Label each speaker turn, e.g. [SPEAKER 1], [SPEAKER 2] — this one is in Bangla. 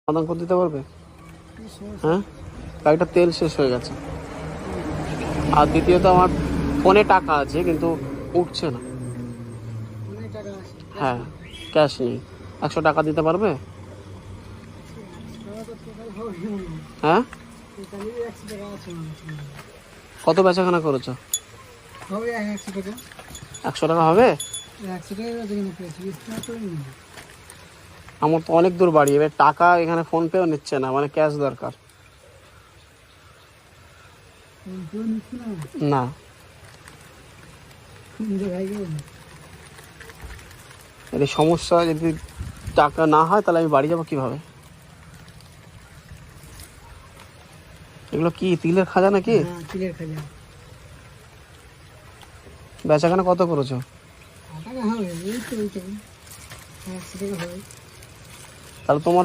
[SPEAKER 1] সমাধান করে দিতে পারবে? হ্যাঁ, গাড়িটা তেল শেষ হয়ে গেছে। আর দ্বিতীয়ত আমার ফোনে টাকা আছে কিন্তু উঠছে না। হ্যাঁ, ক্যাশ নেই। 100 টাকা দিতে পারবে? হ্যাঁ, কত বেচাকেনা করেছো? 100 টাকা হবে? আমার তো অনেক দূর বাড়ি, এবার টাকা এখানে ফোন পেও নিচ্ছে না, মানে ক্যাশ দরকার। না, এই সমস্যা, যদি টাকা না হয় তাহলে আমি বাড়ি যাবো কিভাবে? এগুলো কি তিলের খাজা নাকি?
[SPEAKER 2] তিলের খাজা।
[SPEAKER 1] বেচাকেনা কত করেছো?
[SPEAKER 2] হবে, এই তো, 100 টাকা হবে।
[SPEAKER 1] তাহলে তোমার